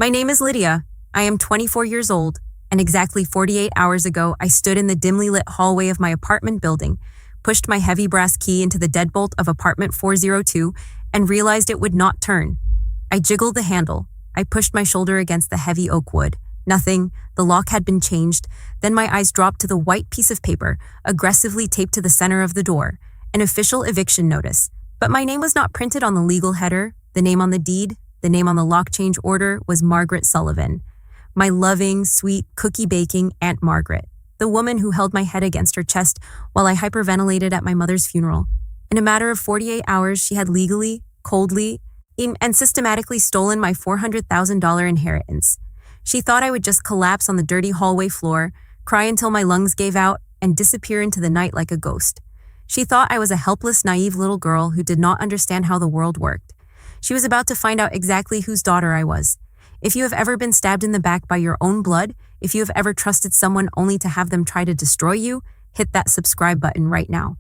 My name is Lydia. I am 24 years old, and exactly 48 hours ago, I stood in the dimly lit hallway of my apartment building, pushed my heavy brass key into the deadbolt of apartment 402, and realized it would not turn. I jiggled the handle. I pushed my shoulder against the heavy oak wood. Nothing. The lock had been changed. Then my eyes dropped to the white piece of paper, aggressively taped to the center of the door. An official eviction notice. But my name was not printed on the legal header. The name on the deed, the name on the lock change order was Margaret Sullivan. My loving, sweet, cookie-baking Aunt Margaret. The woman who held my head against her chest while I hyperventilated at my mother's funeral. In a matter of 48 hours, she had legally, coldly, and systematically stolen my $400,000 inheritance. She thought I would just collapse on the dirty hallway floor, cry until my lungs gave out, and disappear into the night like a ghost. She thought I was a helpless, naive little girl who did not understand how the world worked. She was about to find out exactly whose daughter I was. If you have ever been stabbed in the back by your own blood, if you have ever trusted someone only to have them try to destroy you, hit that subscribe button right now.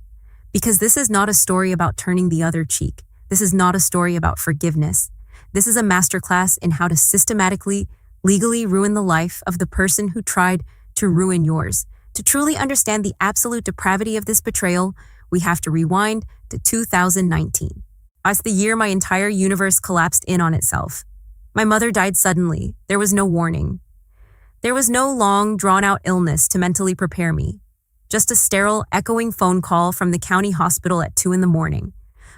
Because this is not a story about turning the other cheek. This is not a story about forgiveness. This is a masterclass in how to systematically, legally ruin the life of the person who tried to ruin yours. To truly understand the absolute depravity of this betrayal, we have to rewind to 2019. As the year my entire universe collapsed in on itself. My mother died suddenly. There was no warning. There was no long, drawn-out illness to mentally prepare me. Just a sterile, echoing phone call from the county hospital at 2 a.m.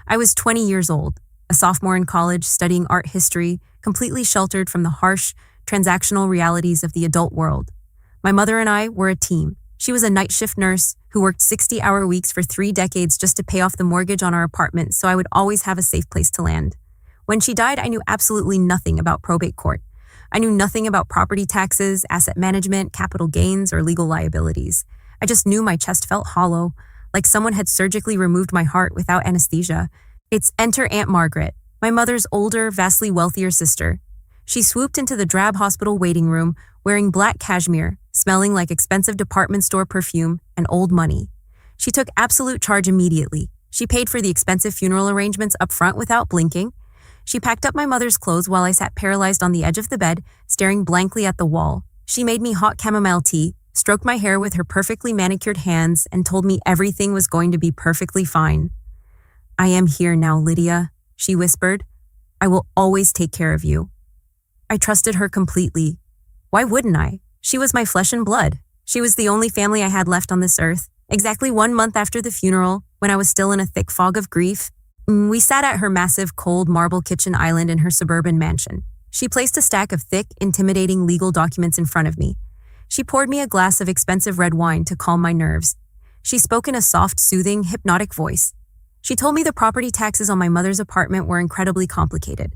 I was 20 years old, a sophomore in college studying art history, completely sheltered from the harsh, transactional realities of the adult world. My mother and I were a team. She was a night shift nurse who worked 60-hour weeks for 3 decades just to pay off the mortgage on our apartment so I would always have a safe place to land. When she died, I knew absolutely nothing about probate court. I knew nothing about property taxes, asset management, capital gains, or legal liabilities. I just knew my chest felt hollow, like someone had surgically removed my heart without anesthesia. Enter Aunt Margaret, my mother's older, vastly wealthier sister. She swooped into the drab hospital waiting room, wearing black cashmere, smelling like expensive department store perfume and old money. She took absolute charge immediately. She paid for the expensive funeral arrangements up front without blinking. She packed up my mother's clothes while I sat paralyzed on the edge of the bed, staring blankly at the wall. She made me hot chamomile tea, stroked my hair with her perfectly manicured hands, and told me everything was going to be perfectly fine. "I am here now, Lydia," she whispered. "I will always take care of you." I trusted her completely. Why wouldn't I? She was my flesh and blood. She was the only family I had left on this earth. Exactly 1 month after the funeral, when I was still in a thick fog of grief, we sat at her massive, cold marble kitchen island in her suburban mansion. She placed a stack of thick, intimidating legal documents in front of me. She poured me a glass of expensive red wine to calm my nerves. She spoke in a soft, soothing, hypnotic voice. She told me the property taxes on my mother's apartment were incredibly complicated.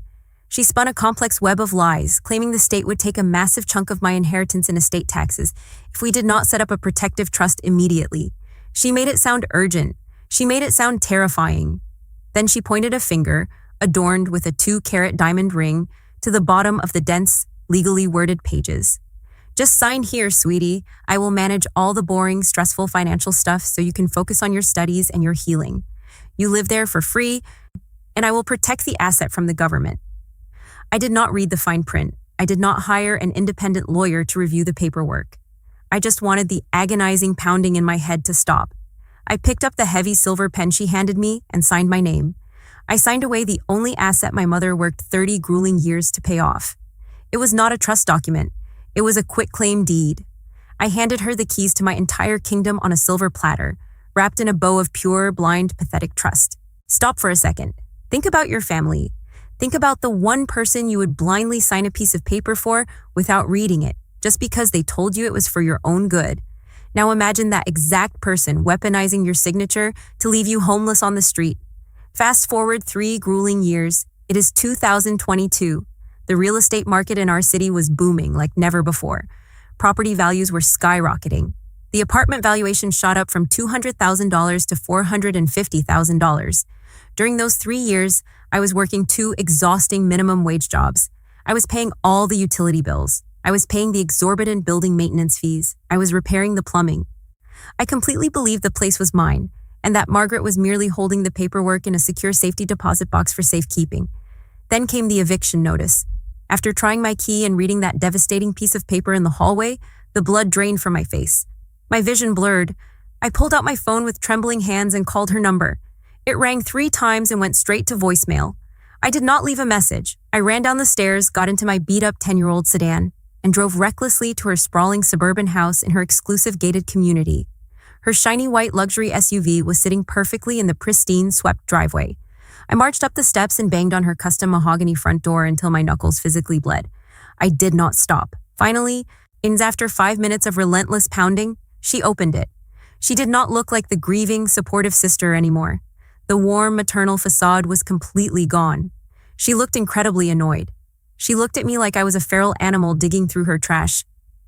She spun a complex web of lies, claiming the state would take a massive chunk of my inheritance in estate taxes if we did not set up a protective trust immediately. She made it sound urgent. She made it sound terrifying. Then she pointed a finger, adorned with a 2-carat diamond ring, to the bottom of the dense, legally worded pages. "Just sign here, sweetie. I will manage all the boring, stressful financial stuff so you can focus on your studies and your healing. You live there for free, and I will protect the asset from the government." I did not read the fine print. I did not hire an independent lawyer to review the paperwork. I just wanted the agonizing pounding in my head to stop. I picked up the heavy silver pen she handed me and signed my name. I signed away the only asset my mother worked 30 grueling years to pay off. It was not a trust document. It was a quitclaim deed. I handed her the keys to my entire kingdom on a silver platter, wrapped in a bow of pure, blind, pathetic trust. Stop for a second. Think about your family. Think about the one person you would blindly sign a piece of paper for without reading it, just because they told you it was for your own good. Now imagine that exact person weaponizing your signature to leave you homeless on the street. Fast forward 3 grueling years. It is 2022. The real estate market in our city was booming like never before. Property values were skyrocketing. The apartment valuation shot up from $200,000 to $450,000. During those 3 years, I was working 2 exhausting minimum wage jobs. I was paying all the utility bills. I was paying the exorbitant building maintenance fees. I was repairing the plumbing. I completely believed the place was mine, and that Margaret was merely holding the paperwork in a secure safety deposit box for safekeeping. Then came the eviction notice. After trying my key and reading that devastating piece of paper in the hallway, the blood drained from my face. My vision blurred. I pulled out my phone with trembling hands and called her number. It rang 3 times and went straight to voicemail. I did not leave a message. I ran down the stairs, got into my beat-up 10-year-old sedan, and drove recklessly to her sprawling suburban house in her exclusive gated community. Her shiny white luxury SUV was sitting perfectly in the pristine, swept driveway. I marched up the steps and banged on her custom mahogany front door until my knuckles physically bled. I did not stop. Finally, after 5 minutes of relentless pounding, she opened it. She did not look like the grieving, supportive sister anymore. The warm, maternal facade was completely gone. She looked incredibly annoyed. She looked at me like I was a feral animal digging through her trash.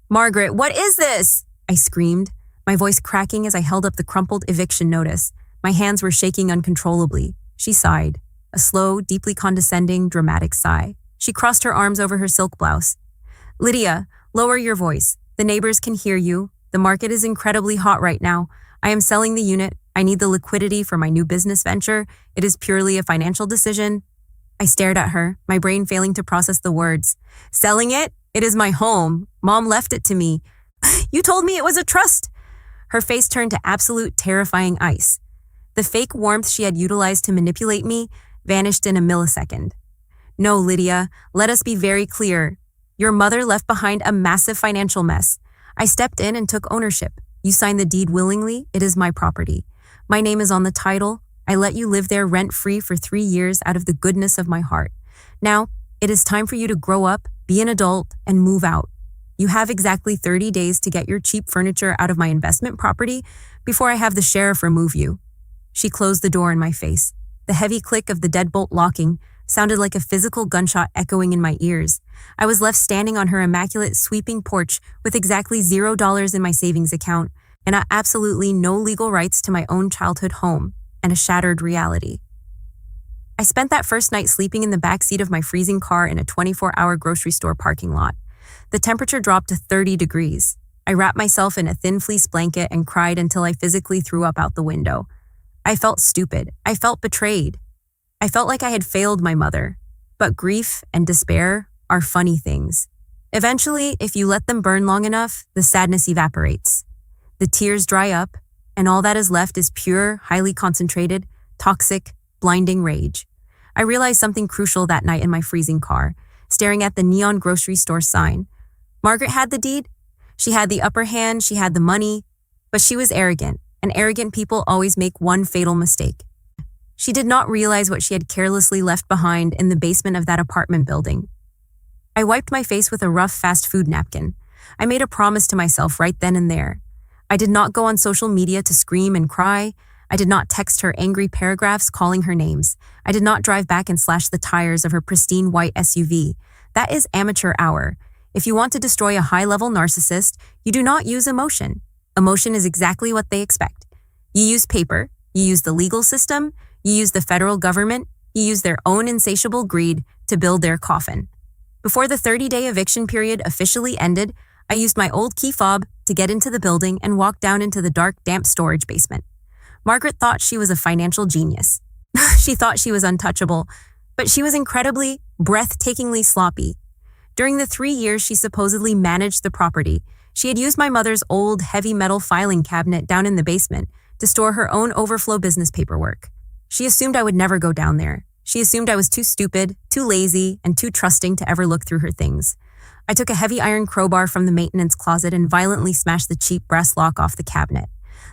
"Margaret, what is this?" I screamed, my voice cracking as I held up the crumpled eviction notice. My hands were shaking uncontrollably. She sighed, a slow, deeply condescending, dramatic sigh. She crossed her arms over her silk blouse. "Lydia, lower your voice. The neighbors can hear you. The market is incredibly hot right now. I am selling the unit. I need the liquidity for my new business venture. It is purely a financial decision." I stared at her, my brain failing to process the words. "Selling it? It is my home. Mom left it to me. You told me it was a trust." Her face turned to absolute terrifying ice. The fake warmth she had utilized to manipulate me vanished in a millisecond. "No, Lydia, let us be very clear. Your mother left behind a massive financial mess. I stepped in and took ownership. You signed the deed willingly. It is my property. My name is on the title. I let you live there rent-free for 3 years out of the goodness of my heart. Now, it is time for you to grow up, be an adult, and move out. You have exactly 30 days to get your cheap furniture out of my investment property before I have the sheriff remove you." She closed the door in my face. The heavy click of the deadbolt locking sounded like a physical gunshot echoing in my ears. I was left standing on her immaculate sweeping porch with exactly $0 in my savings account and absolutely no legal rights to my own childhood home and a shattered reality. I spent that first night sleeping in the backseat of my freezing car in a 24-hour grocery store parking lot. The temperature dropped to 30 degrees. I wrapped myself in a thin fleece blanket and cried until I physically threw up out the window. I felt stupid. I felt betrayed. I felt like I had failed my mother. But grief and despair are funny things. Eventually, if you let them burn long enough, the sadness evaporates. The tears dry up, and all that is left is pure, highly concentrated, toxic, blinding rage. I realized something crucial that night in my freezing car, staring at the neon grocery store sign. Margaret had the deed. She had the upper hand, she had the money, but she was arrogant, and arrogant people always make one fatal mistake. She did not realize what she had carelessly left behind in the basement of that apartment building. I wiped my face with a rough fast food napkin. I made a promise to myself right then and there. I did not go on social media to scream and cry. I did not text her angry paragraphs calling her names. I did not drive back and slash the tires of her pristine white SUV. That is amateur hour. If you want to destroy a high-level narcissist, you do not use emotion. Emotion is exactly what they expect. You use paper, you use the legal system, you use the federal government, you use their own insatiable greed to build their coffin. Before the 30-day eviction period officially ended, I used my old key fob to get into the building and walk down into the dark, damp storage basement. Margaret thought she was a financial genius. She thought she was untouchable, but she was incredibly, breathtakingly sloppy. During the 3 years she supposedly managed the property, she had used my mother's old, heavy metal filing cabinet down in the basement to store her own overflow business paperwork. She assumed I would never go down there. She assumed I was too stupid, too lazy, and too trusting to ever look through her things. I took a heavy iron crowbar from the maintenance closet and violently smashed the cheap brass lock off the cabinet.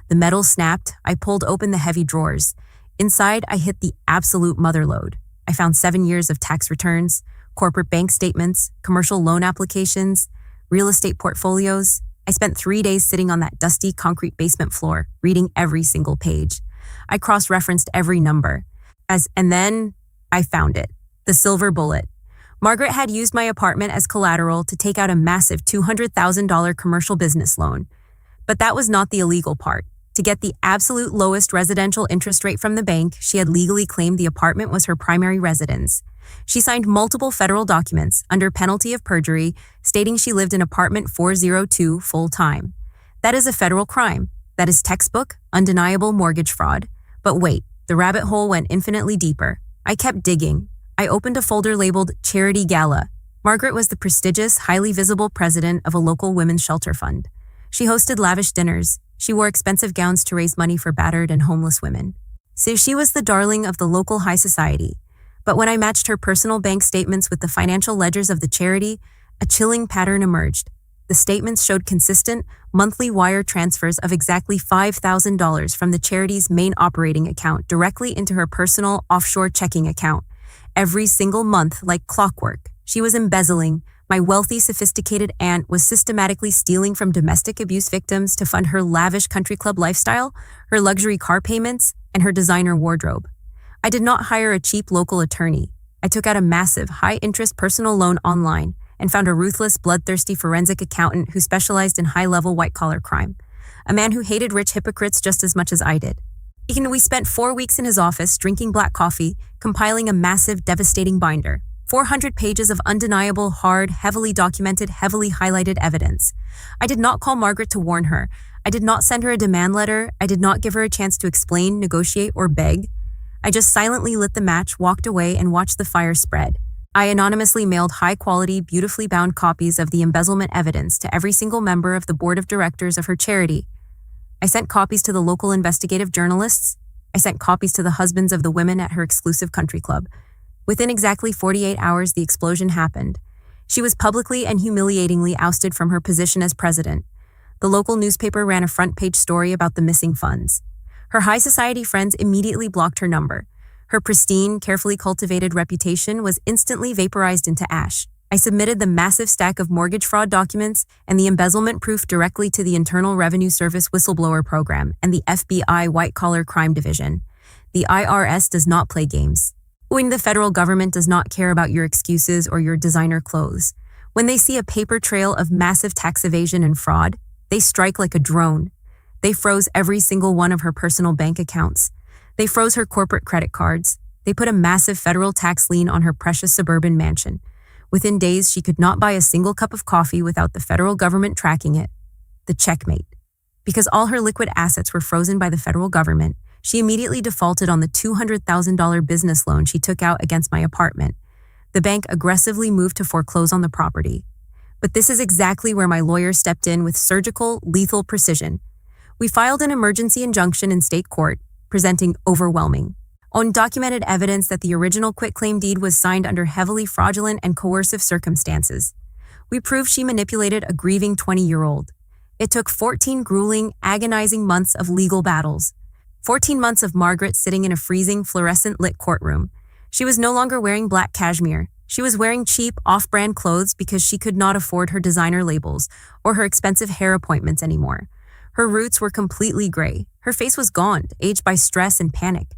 The metal snapped. I pulled open the heavy drawers. Inside, I hit the absolute motherlode. I found 7 years of tax returns, corporate bank statements, commercial loan applications, real estate portfolios. I spent 3 days sitting on that dusty concrete basement floor, reading every single page. I cross-referenced every number. And then I found it, the silver bullet. Margaret had used my apartment as collateral to take out a massive $200,000 commercial business loan. But that was not the illegal part. To get the absolute lowest residential interest rate from the bank, she had legally claimed the apartment was her primary residence. She signed multiple federal documents under penalty of perjury stating she lived in apartment 402 full-time. That is a federal crime. That is textbook, undeniable mortgage fraud. But wait, the rabbit hole went infinitely deeper. I kept digging. I opened a folder labeled Charity Gala. Margaret was the prestigious, highly visible president of a local women's shelter fund. She hosted lavish dinners. She wore expensive gowns to raise money for battered and homeless women. So she was the darling of the local high society. But when I matched her personal bank statements with the financial ledgers of the charity, a chilling pattern emerged. The statements showed consistent, monthly wire transfers of exactly $5,000 from the charity's main operating account directly into her personal offshore checking account. Every single month, like clockwork, she was embezzling. My wealthy, sophisticated aunt was systematically stealing from domestic abuse victims to fund her lavish country club lifestyle, her luxury car payments, and her designer wardrobe. I did not hire a cheap local attorney. I took out a massive, high-interest personal loan online and found a ruthless, bloodthirsty forensic accountant who specialized in high-level white-collar crime, a man who hated rich hypocrites just as much as I did. We spent 4 weeks in his office drinking black coffee, compiling a massive, devastating binder. 400 pages of undeniable, hard, heavily documented, heavily highlighted evidence. I did not call Margaret to warn her. I did not send her a demand letter. I did not give her a chance to explain, negotiate, or beg. I just silently lit the match, walked away, and watched the fire spread. I anonymously mailed high-quality, beautifully bound copies of the embezzlement evidence to every single member of the board of directors of her charity. I sent copies to the local investigative journalists. I sent copies to the husbands of the women at her exclusive country club. Within exactly 48 hours, the explosion happened. She was publicly and humiliatingly ousted from her position as president. The local newspaper ran a front-page story about the missing funds. Her high society friends immediately blocked her number. Her pristine, carefully cultivated reputation was instantly vaporized into ash. I submitted the massive stack of mortgage fraud documents and the embezzlement proof directly to the Internal Revenue Service whistleblower program and the FBI white-collar crime division. The IRS does not play games. When the federal government does not care about your excuses or your designer clothes, when they see a paper trail of massive tax evasion and fraud, they strike like a drone. They froze every single one of her personal bank accounts. They froze her corporate credit cards. They put a massive federal tax lien on her precious suburban mansion. Within days, she could not buy a single cup of coffee without the federal government tracking it. The checkmate. Because all her liquid assets were frozen by the federal government, she immediately defaulted on the $200,000 business loan she took out against my apartment. The bank aggressively moved to foreclose on the property. But this is exactly where my lawyer stepped in with surgical, lethal precision. We filed an emergency injunction in state court, presenting overwhelming, undocumented evidence that the original quitclaim deed was signed under heavily fraudulent and coercive circumstances. We proved she manipulated a grieving 20-year-old. It took 14 grueling, agonizing months of legal battles. 14 months of Margaret sitting in a freezing, fluorescent-lit courtroom. She was no longer wearing black cashmere. She was wearing cheap, off-brand clothes because she could not afford her designer labels or her expensive hair appointments anymore. Her roots were completely gray. Her face was gaunt, aged by stress and panic.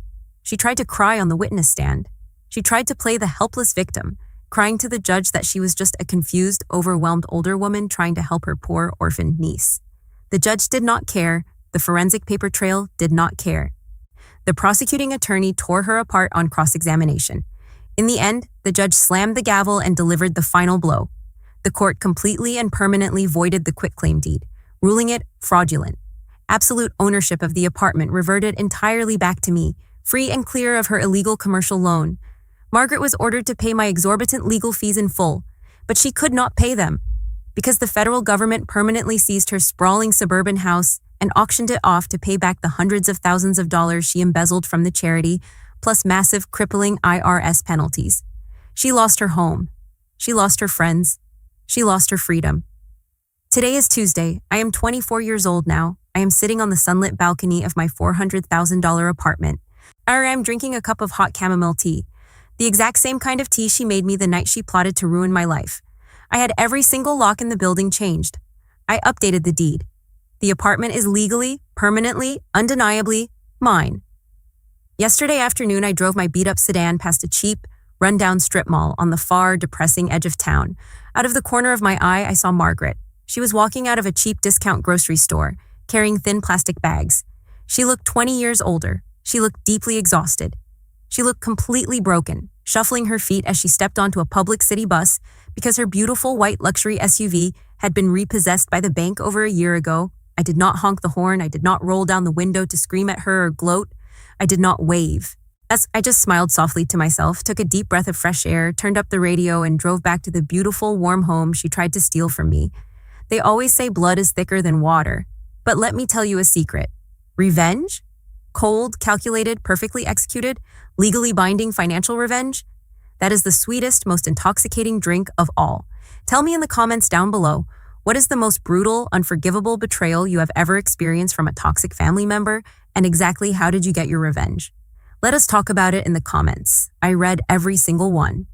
She tried to cry on the witness stand. She tried to play the helpless victim, crying to the judge that she was just a confused, overwhelmed older woman trying to help her poor, orphaned niece. The judge did not care. The forensic paper trail did not care. The prosecuting attorney tore her apart on cross-examination. In the end, the judge slammed the gavel and delivered the final blow. The court completely and permanently voided the quitclaim deed, ruling it fraudulent. Absolute ownership of the apartment reverted entirely back to me, free and clear of her illegal commercial loan. Margaret was ordered to pay my exorbitant legal fees in full, but she could not pay them because the federal government permanently seized her sprawling suburban house and auctioned it off to pay back the hundreds of thousands of dollars she embezzled from the charity, plus massive, crippling IRS penalties. She lost her home. She lost her friends. She lost her freedom. Today is Tuesday. I am 24 years old now. I am sitting on the sunlit balcony of my $400,000 apartment. I am drinking a cup of hot chamomile tea, the exact same kind of tea she made me the night she plotted to ruin my life. I had every single lock in the building changed. I updated the deed. The apartment is legally, permanently, undeniably mine. Yesterday afternoon, I drove my beat-up sedan past a cheap, run-down strip mall on the far, depressing edge of town. Out of the corner of my eye, I saw Margaret. She was walking out of a cheap discount grocery store, carrying thin plastic bags. She looked 20 years older. She looked deeply exhausted. She looked completely broken, shuffling her feet as she stepped onto a public city bus because her beautiful white luxury SUV had been repossessed by the bank over a year ago. I did not honk the horn. I did not roll down the window to scream at her or gloat. I did not wave. As I just smiled softly to myself, took a deep breath of fresh air, turned up the radio, and drove back to the beautiful, warm home she tried to steal from me. They always say blood is thicker than water. But let me tell you a secret. Revenge? Cold, calculated, perfectly executed, legally binding financial revenge? That is the sweetest, most intoxicating drink of all. Tell me in the comments down below, what is the most brutal, unforgivable betrayal you have ever experienced from a toxic family member, and exactly how did you get your revenge? Let us talk about it in the comments. I read every single one.